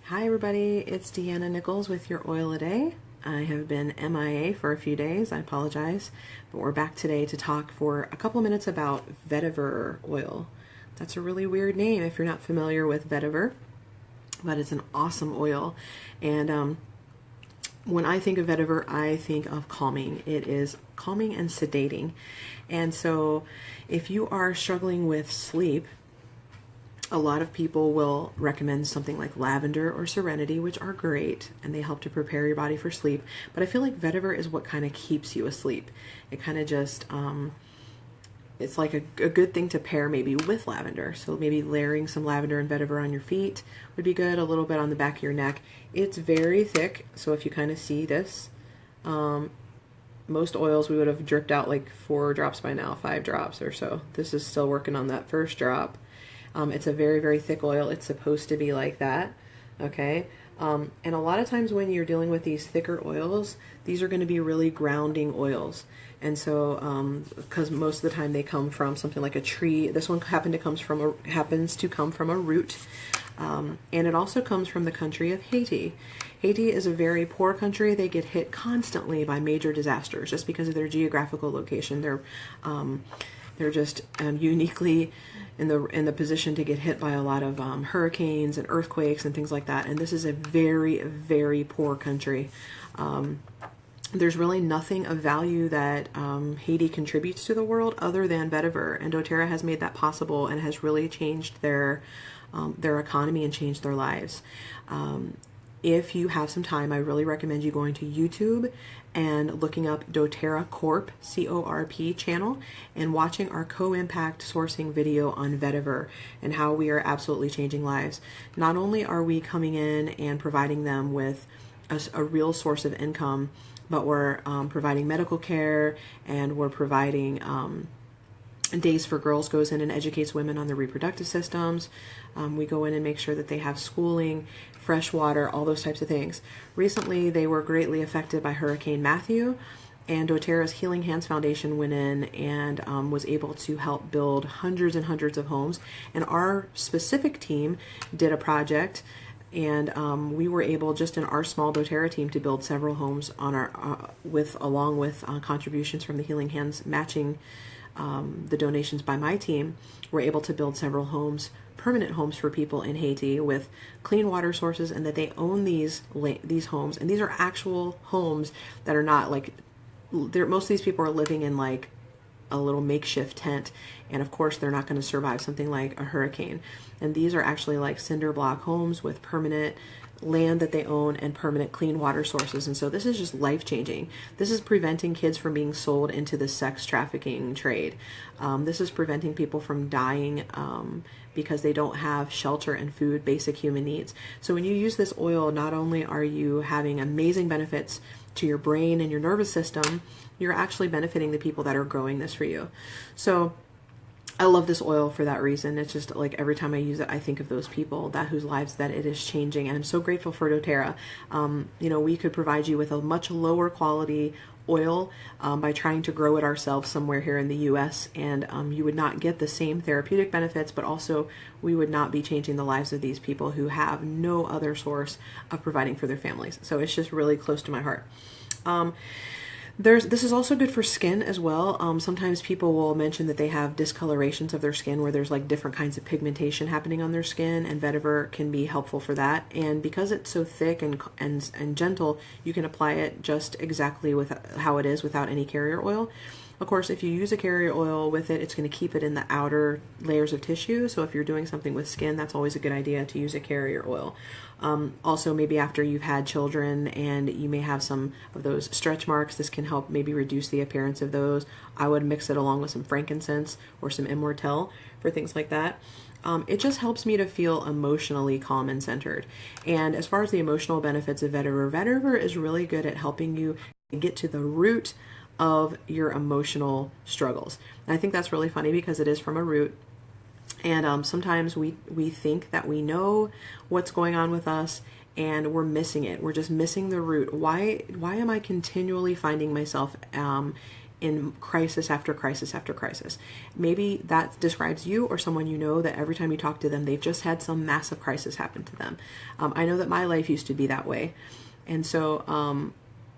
Hi everybody, it's Deanna Nichols with your oil a day. I have been MIA for a few days, I apologize, but we're back today to talk for a couple minutes about vetiver oil. That's a really weird name if you're not familiar with vetiver, but it's an awesome oil. And when I think of vetiver, I think of calming. It is calming and sedating. And so if you are struggling with sleep, a lot of people will recommend something like lavender or serenity, which are great and they help to prepare your body for sleep. But I feel like vetiver is what kind of keeps you asleep. It kind of just, it's like a good thing to pair maybe with lavender. So maybe layering some lavender and vetiver on your feet would be good, a little bit on the back of your neck. It's very thick, so if you kind of see this, most oils we would have dripped out like 4 drops by now, 5 drops or so. This is still working on that first drop. It's a very, very thick oil. It's supposed to be like that, okay? And a lot of times when you're dealing with these thicker oils, these are going to be really grounding oils. And so, because most of the time they come from something like a tree. This one happens to come from a root, and it also comes from the country of Haiti. Haiti is a very poor country. They get hit constantly by major disasters just because of their geographical location. They're just uniquely in the position to get hit by a lot of hurricanes and earthquakes and things like that. And this is a very, very poor country. There's really nothing of value that Haiti contributes to the world other than vetiver, and doTERRA has made that possible and has really changed their economy and changed their lives. If you have some time, I really recommend you going to YouTube and looking up doTERRA Corp, C-O-R-P channel, and watching our co-impact sourcing video on vetiver and how we are absolutely changing lives. Not only are we coming in and providing them with a real source of income, but we're providing medical care, and we're providing Days for Girls goes in and educates women on their reproductive systems. We go in and make sure that they have schooling, fresh water, all those types of things. Recently, they were greatly affected by Hurricane Matthew, and doTERRA's Healing Hands Foundation went in and was able to help build hundreds and hundreds of homes. And our specific team did a project, and we were able, just in our small doTERRA team, to build several homes on our along with contributions from the Healing Hands matching the donations by my team. We're able to build several homes, permanent homes for people in Haiti with clean water sources, and that they own these homes. And these are actual homes that are not like, most of these people are living in like a little makeshift tent, and of course they're not going to survive something like a hurricane. And these are actually like cinder block homes with permanent land that they own and permanent clean water sources. And so this is just life-changing. This is preventing kids from being sold into the sex trafficking trade. This is preventing people from dying because they don't have shelter and food, basic human needs. So when you use this oil, not only are you having amazing benefits to your brain and your nervous system, you're actually benefiting the people that are growing this for you. So I love this oil for that reason. It's just like every time I use it, I think of those people whose lives that it is changing. And I'm so grateful for doTERRA. We could provide you with a much lower quality oil by trying to grow it ourselves somewhere here in the US, and you would not get the same therapeutic benefits, but also we would not be changing the lives of these people who have no other source of providing for their families. So it's just really close to my heart. This is also good for skin as well. Sometimes people will mention that they have discolorations of their skin where there's like different kinds of pigmentation happening on their skin, and vetiver can be helpful for that. And because it's so thick and gentle, you can apply it just exactly with how it is without any carrier oil. Of course, if you use a carrier oil with it, it's going to keep it in the outer layers of tissue. So if you're doing something with skin, that's always a good idea to use a carrier oil. Also, maybe after you've had children and you may have some of those stretch marks, this can help maybe reduce the appearance of those. I would mix it along with some frankincense or some immortelle for things like that. It just helps me to feel emotionally calm and centered. And as far as the emotional benefits of vetiver is really good at helping you get to the root of your emotional struggles. And I think that's really funny because it is from a root. And sometimes we think that we know what's going on with us, and we're missing it. We're just missing the root. Why am I continually finding myself in crisis after crisis after crisis. Maybe that describes you or someone you know that every time you talk to them, they've just had some massive crisis happen to them. I know that my life used to be that way. And so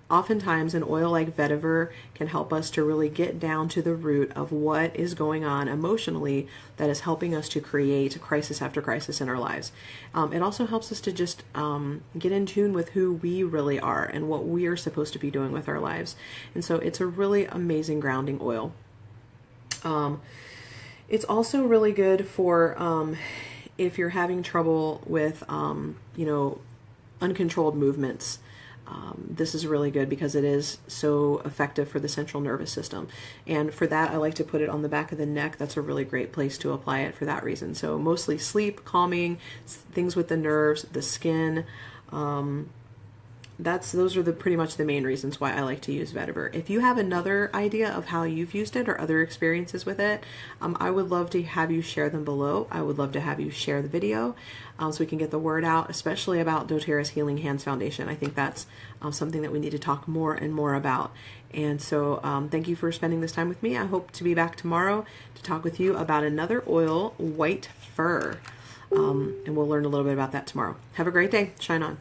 oftentimes an oil like vetiver can help us to really get down to the root of what is going on emotionally that is helping us to create crisis after crisis in our lives. It also helps us to just get in tune with who we really are and what we are supposed to be doing with our lives. And so it's a really amazing grounding oil. It's also really good for if you're having trouble with, uncontrolled movements. This is really good because it is so effective for the central nervous system. And for that, I like to put it on the back of the neck. That's a really great place to apply it for that reason. So mostly sleep, calming, things with the nerves, the skin. Those are pretty much the main reasons why I like to use vetiver. If you have another idea of how you've used it or other experiences with it, I would love to have you share them below. I would love to have you share the video so we can get the word out, especially about doTERRA's Healing Hands Foundation. I think that's something that we need to talk more and more about. And so thank you for spending this time with me. I hope to be back tomorrow to talk with you about another oil, white fur. And we'll learn a little bit about that tomorrow. Have a great day. Shine on.